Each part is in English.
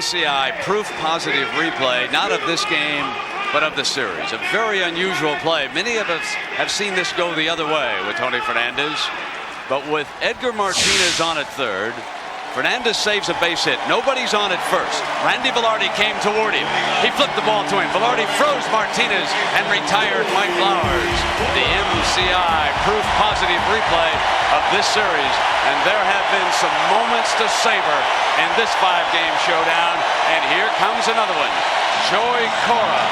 NCAA proof positive replay, not of this game, but of the series. A very unusual play. Many of us have seen this go the other way with Tony Fernandez, but with Edgar Martinez on at third, Fernandez saves a base hit. Nobody's on at first. Randy Velarde came toward him. He flipped the ball to him. Velarde froze Martinez and retired Mike Flowers. The NCAA proof positive replay of this series. And there have been some moments to savor in this 5-game showdown. And here comes another one. Joey Cora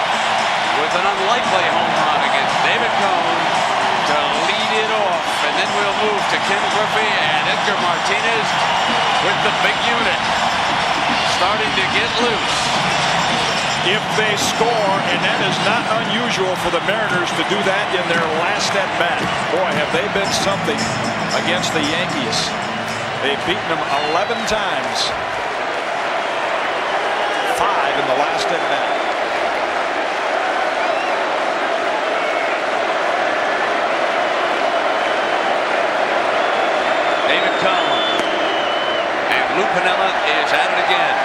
with an unlikely home run against David Cone to lead it off. And then we'll move to Ken Griffey and Edgar Martinez with the big unit starting to get loose. If they score, and that is not unusual for the Mariners to do that in their last at bat. Boy, have they been something against the Yankees. They've beaten them 11 times. 5 in the last at bat. David Cone. Lou Piniella is at it again.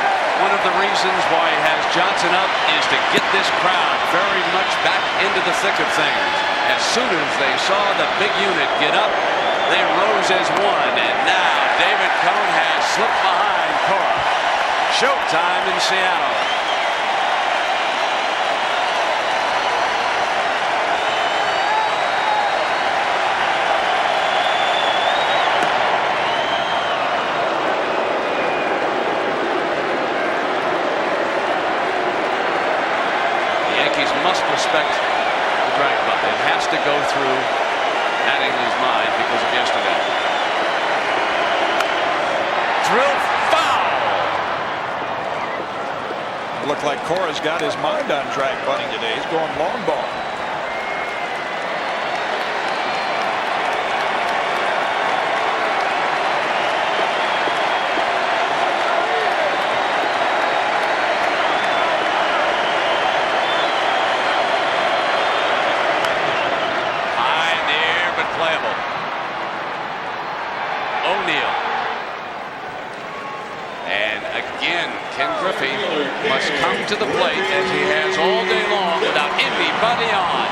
One of the reasons why he has Johnson up is to get this crowd very much back into the thick of things. As soon as they saw the big unit get up, they rose as one. And now David Cone has slipped behind Cora. Showtime in Seattle. Must respect the drag button. It has to go through Mattingly's mind because of yesterday. Drill foul. It looked like Cora's got his mind on drag bunting today. He's going long ball. Ken Griffey must come to the plate as he has all day long without anybody on.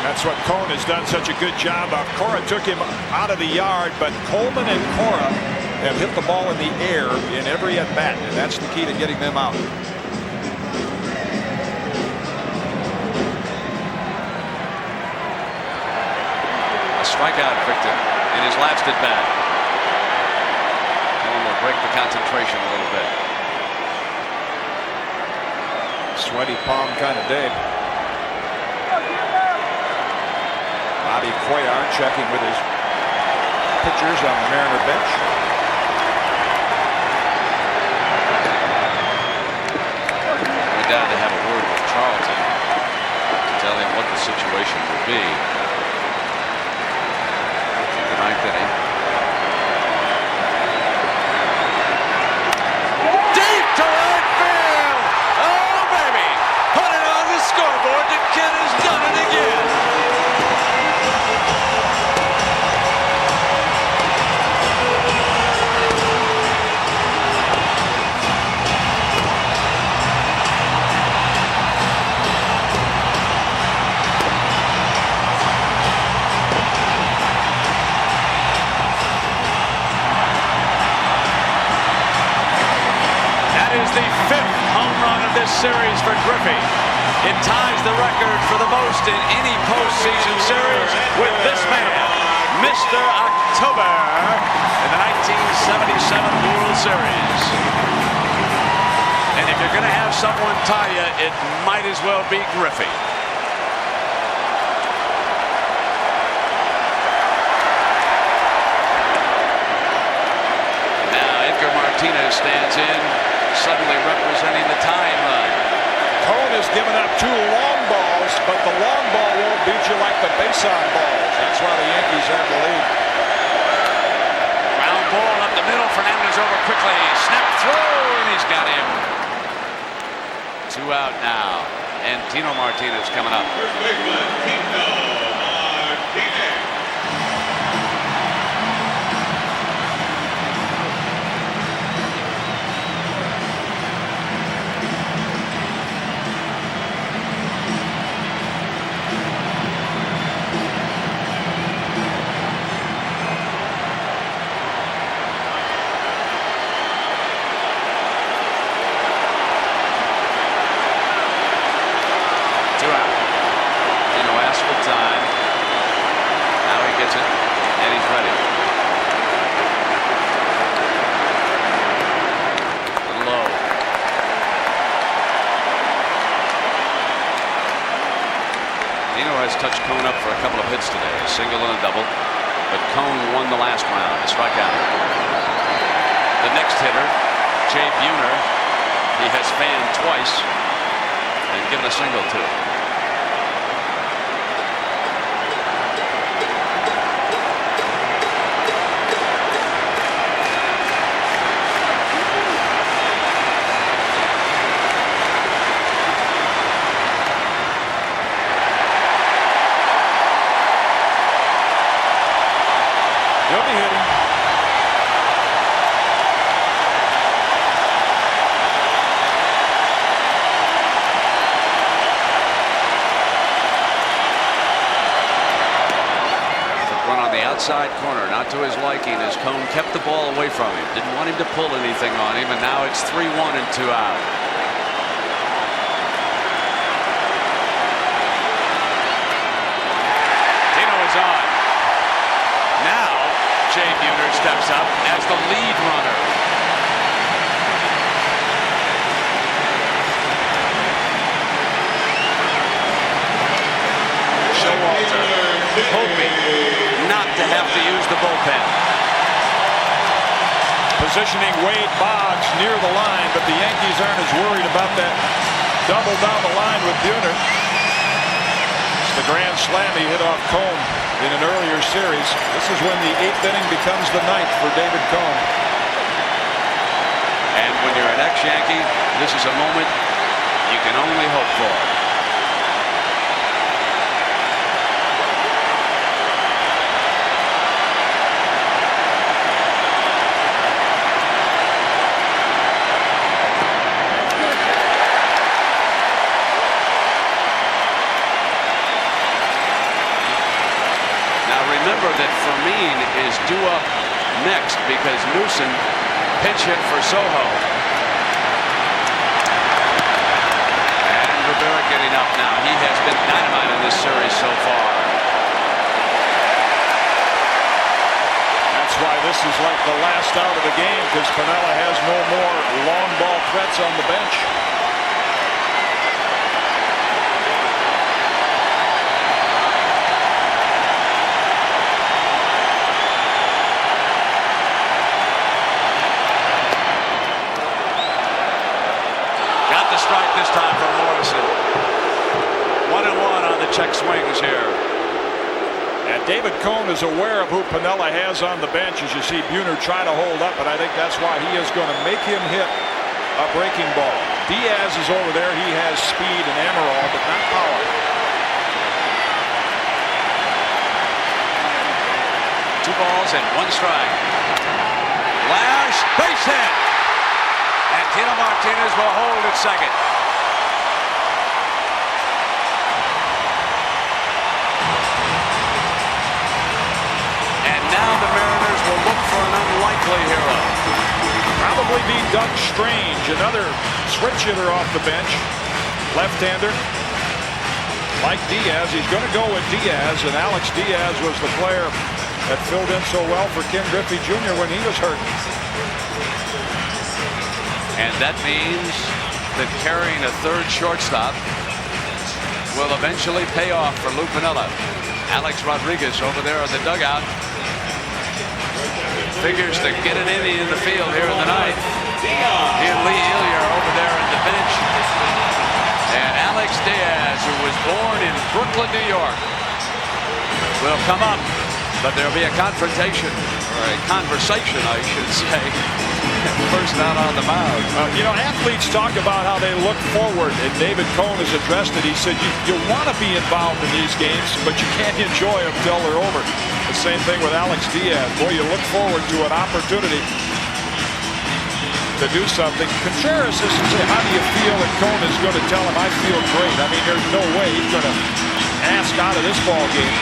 That's what Cone has done such a good job of. Cora took him out of the yard, but Coleman and Cora have hit the ball in the air in every at bat, and that's the key to getting them out. A strikeout victim in his last at bat. Break the concentration a little bit. Sweaty palm kind of day. Bobby Cuellar checking with his pitchers on the Mariner bench. Went down to have a word with Charlton to tell him what the situation would be. The ninth inning. Scoreboard, the kid has done it again. That is the 5th home run of this series for Griffey. It ties the record for the most in any postseason series with this man, Mr. October, in the 1977 World Series. And if you're going to have someone tie you, it might as well be Griffey. Now Edgar Martinez stands in, suddenly representing the tying run. Cone has given up 2 long balls, but the long ball won't beat you like the base-on balls. That's why the Yankees have the lead. Ground ball up the middle. Fernandez over quickly. Snap throw, and he's got him. 2 out now, and Tino Martinez coming up. touched Cone up for a couple of hits today, a single and a double. But Cone won the last round, a strikeout. The next hitter, Jay Buhner, he has fanned twice and given a single to. He'll be hitting. Run on the outside corner, not to his liking, as Cone kept the ball away from him. Didn't want him to pull anything on him, and now it's 3-1 and 2 out. Tino is on. Now Jay Buhner steps up as the lead runner. Showalter hoping not to have to use the bullpen. Positioning Wade Boggs near the line, but the Yankees aren't as worried about that double down the line with Buhner. It's the grand slam he hit off Cone in an earlier series. This is when the 8th inning becomes the 9th for David Cone. And when you're an ex-Yankee, this is a moment you can only hope for. Remember that Fermin is due up next because Newsom pinch hit for Soho. And Rivera getting up now. He has been dynamite in this series so far. That's why this is like the last out of the game, because Piniella has no more long ball threats on the bench. Strike this time from Morrison. 1-1 on the check swings here. And David Cone is aware of who Piniella has on the bench, as you see Buhner try to hold up, and I think that's why he is going to make him hit a breaking ball. Diaz is over there. He has speed and Amaral, but not power. 2 balls and 1 strike. Lash, base hit. And Tino Martinez will hold at second. And now the Mariners will look for an unlikely hero. Probably be Doug Strange, another switch hitter off the bench. Left-hander. Like Diaz, he's going to go with Diaz, and Alex Diaz was the player that filled in so well for Ken Griffey Jr. when he was hurt. And that means that carrying a third shortstop will eventually pay off for Lou Piniella. Alex Rodriguez over there in the dugout figures to get an inning in the field here in the ninth. He and Lee Hillier over there at the bench. And Alex Diaz, who was born in Brooklyn, New York, will come up. But there'll be a confrontation, or a conversation, I should say. First out on the mound. You know, athletes talk about how they look forward, and David Cone has addressed it. He said you want to be involved in these games, but you can't enjoy them until they're over. The same thing with Alex Diaz. Boy, you look forward to an opportunity to do something. Contreras is to say, how do you feel? And Cone is going to tell him, I feel great. I mean, there's no way he's going to ask out of this ball game.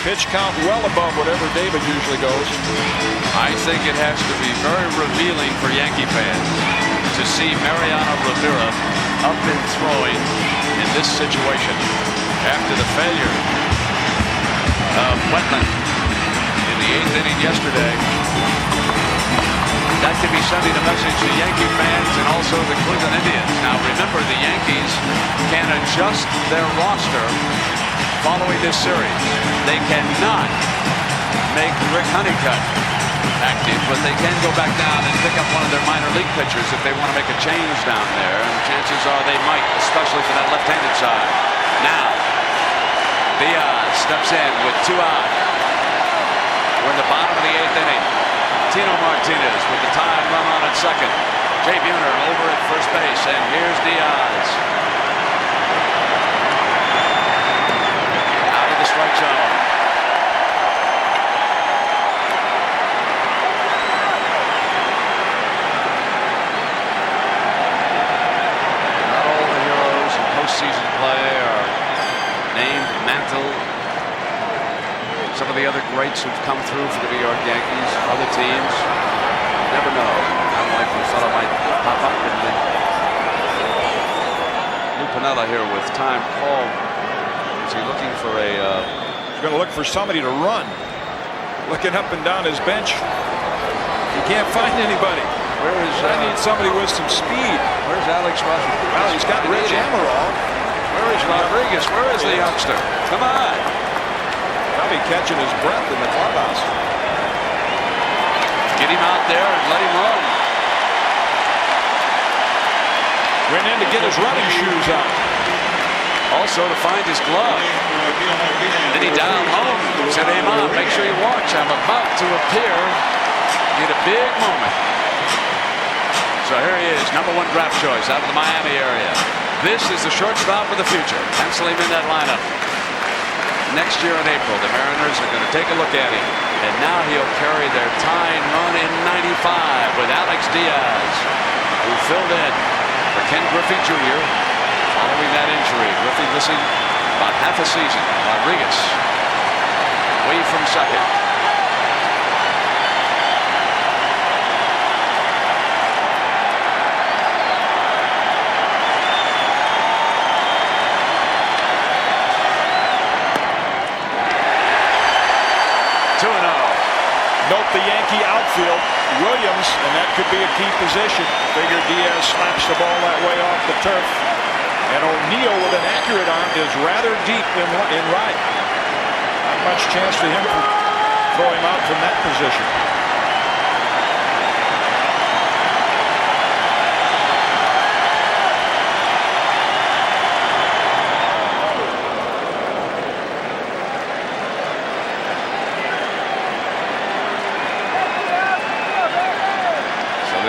Pitch count well above whatever David usually goes. I think it has to be very revealing for Yankee fans to see Mariano Rivera up and throwing in this situation after the failure of Wetland in the 8th inning yesterday. That could be sending a message to Yankee fans and also the Cleveland Indians. Now remember, the Yankees can adjust their roster following this series. They cannot make Rick Honeycutt active, but they can go back down and pick up one of their minor league pitchers if they want to make a change down there. And chances are they might, especially for that left-handed side. Now, Diaz steps in with 2 out. We're in the bottom of the 8th inning. Tino Martinez with the tying run on at second. Jay Buhner over at first base, and here's Diaz. Out of the strike zone. Not all the heroes in postseason play are named, mantled. Some of the other greats who've come through for the New York Yankees, other teams, never know how likely a fellow might pop up. Lou Piniella here with time called. Is he looking for a... He's going to look for somebody to run. Looking up and down his bench. He can't find anybody. Where is... I need somebody with some speed. Where's Alex Rodriguez? Well, he's got Rich Amaral. Where is Rodriguez? Where is the youngster? Come on. Probably catching his breath in the clubhouse. Get him out there and let him run. Went in to get his running shoes out. Also to find his glove. Then he dialed home. Said, hey, Mom, make sure you watch. I'm about to appear in a big moment. So here he is, #1 draft choice out of the Miami area. This is the shortstop of the future. Pencil him in that lineup. Next year in April, the Mariners are going to take a look at him. And now he'll carry their tying run in '95 with Alex Diaz, who filled in for Ken Griffey Jr. following that injury. Griffey missing about half a season. Rodriguez away from second. Note the Yankee outfield, Williams, and that could be a key position. Figure Diaz slaps the ball that way off the turf. And O'Neill with an accurate arm is rather deep in right. Not much chance for him to throw him out from that position.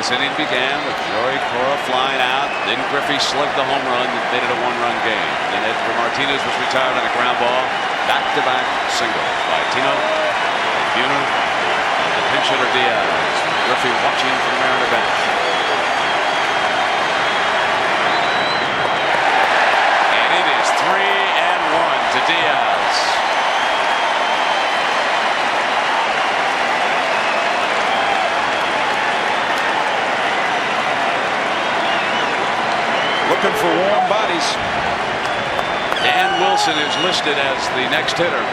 This inning began with Joey Cora flying out. Then Griffey slugged the home run that made it a 1-run game. Then Edgar Martinez was retired on a ground ball. Back-to-back single by Tino, Buhner, and the pinch hitter Diaz. Griffey watching from the Mariner bench. And it is 3-1 to Diaz. Looking for warm bodies. Dan Wilson is listed as the next hitter.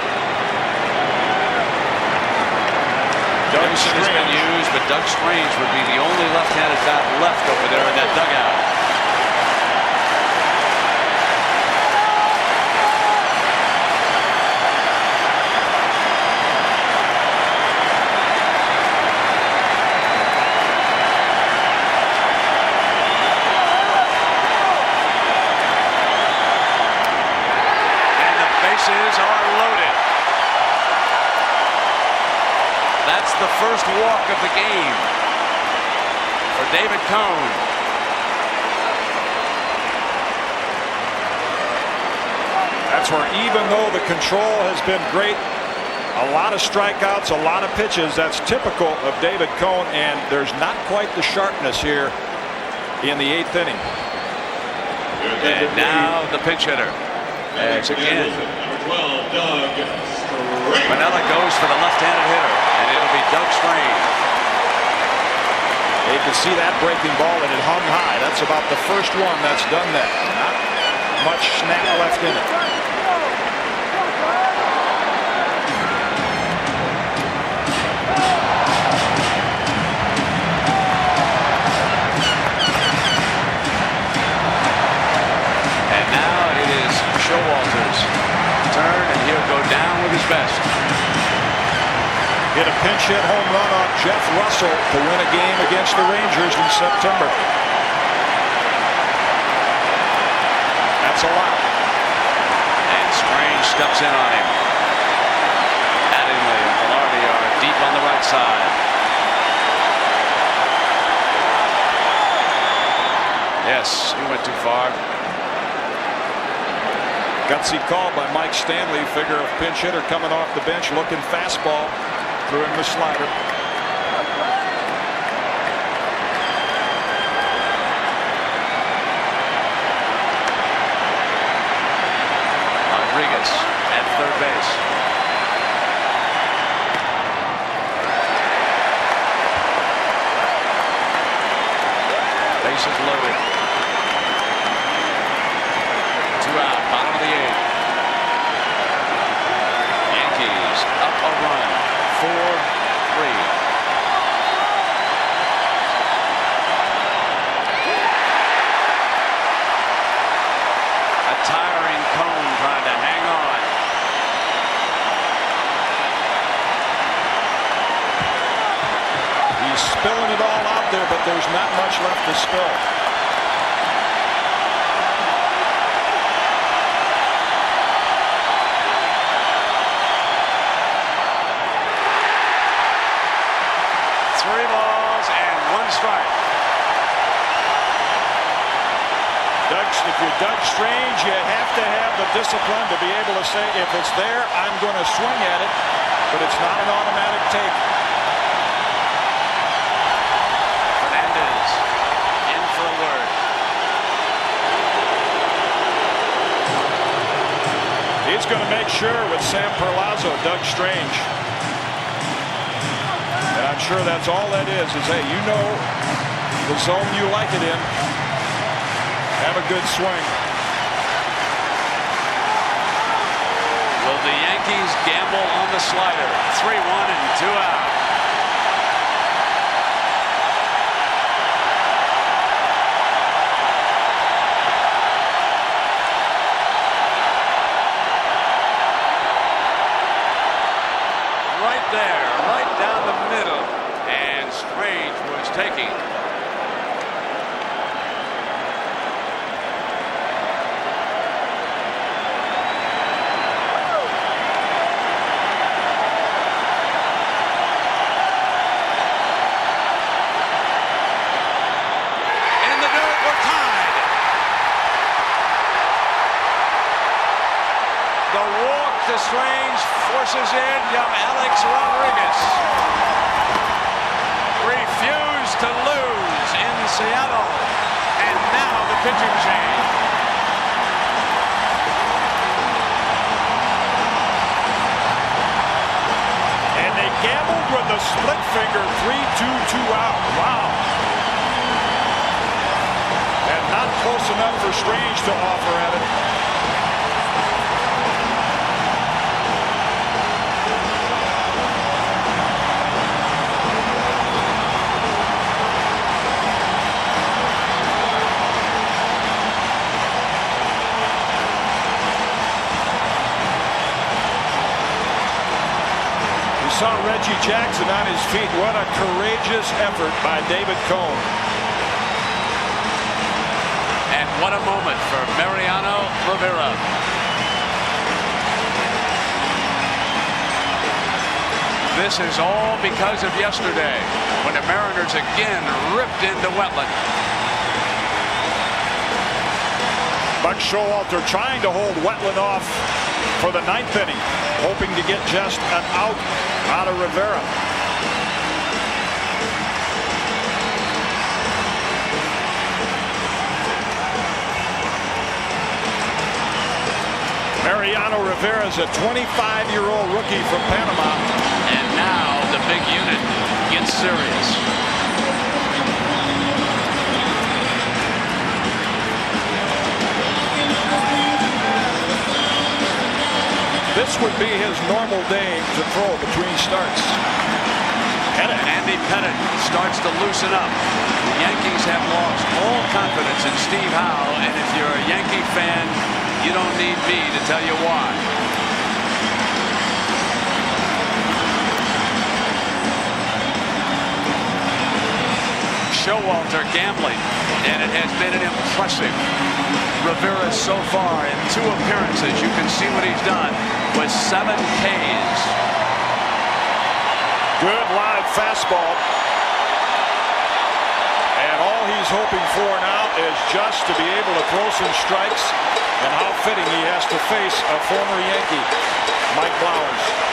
Wilson has been used, but Doug Strange would be the only left-handed bat left over there in that dugout. Are loaded. That's the first walk of the game for David Cone. That's where, even though the control has been great, a lot of strikeouts, a lot of pitches, that's typical of David Cone, and there's not quite the sharpness here in the 8th inning. And now the pinch hitter. As again, Piniella goes for the left-handed hitter, and it'll be Doug Strange. You can see that breaking ball, and it hung high. That's about the first one that's done that. Not much snap left in it. And now it is Showalter's turn. pinch hit home run off Jeff Russell to win a game against the Rangers in September. That's a lot. And Strange steps in on him. Mattingly and Velarde are deep on the right side. Yes, he went too far. Gutsy call by Mike Stanley. Figure of pinch hitter coming off the bench, looking fastball, threw him the slider. Rodriguez at third base. Bases loaded. 2 out, bottom of the 8th. Yankees up a run, 4-3. A tiring Cone trying to hang on. He's spilling it all out there, but there's not much left to spill. Three balls and 1 strike. If you're Doug Strange, you have to have the discipline to be able to say, if it's there, I'm going to swing at it, but it's not an automatic take. Fernandez in for a word. He's going to make sure with Sam Perlazo, Doug Strange. And I'm sure that's all that is hey, you know the zone you like it in. Have a good swing. Will the Yankees gamble on the slider? 3-1 and 2 out. Right there, right down the middle, and Strange was taking. Strange forces in young Alex Rodriguez. Refused to lose in Seattle. And now the pitching change. And they gambled with the split finger 3-2-2 out. Wow. And not close enough for Strange to offer at it. Saw Reggie Jackson on his feet. What a courageous effort by David Cone. And what a moment for Mariano Rivera. This is all because of yesterday, when the Mariners again ripped into Wetland. Buck Showalter trying to hold Wetland off for the 9th inning, hoping to get just an out of Rivera. Mariano Rivera is a 25-year-old rookie from Panama. And now the big unit gets serious. This would be his normal day to throw between starts. Andy Pettit starts to loosen up. The Yankees have lost all confidence in Steve Howe, and if you're a Yankee fan, you don't need me to tell you why. Showalter gambling, and it has been an impressive Rivera so far in 2 appearances. You can see what he's done with 7 Ks. Good live fastball. And all he's hoping for now is just to be able to throw some strikes. And how fitting he has to face a former Yankee, Mike Flowers.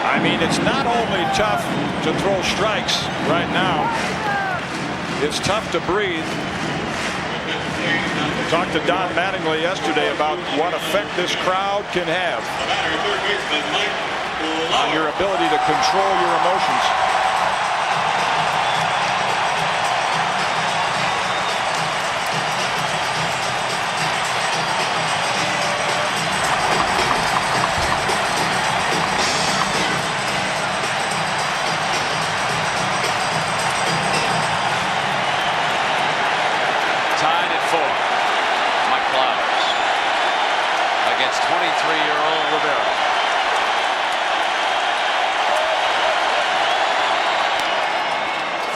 I mean, it's not only tough to throw strikes right now, it's tough to breathe. Talked to Don Mattingly yesterday about what effect this crowd can have on your ability to control your emotions. Tied at 4. Mike Flowers against 23-year-old Rivera.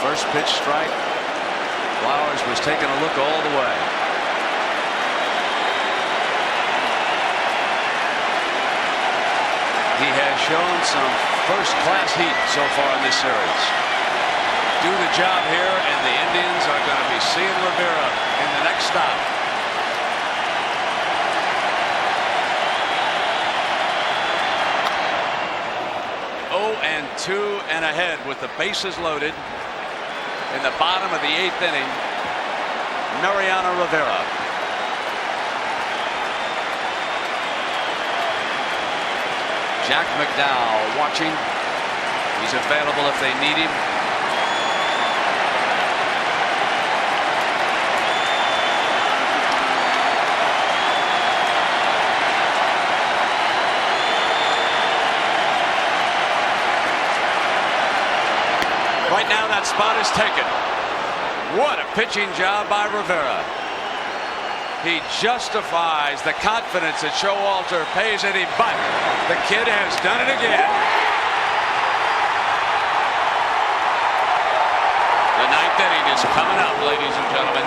First pitch strike. Flowers was taking a look all the way. He has shown some first-class heat so far in this series. Do the job here, and the Indians are going to be seeing Rivera in the next stop. And 2 and ahead with the bases loaded in the bottom of the 8th inning. Mariano Rivera. Jack McDowell watching. He's available if they need him. Right now that spot is taken. What a pitching job by Rivera. He justifies the confidence that Showalter pays in him, but the kid has done it again. The 9th inning is coming up, ladies and gentlemen.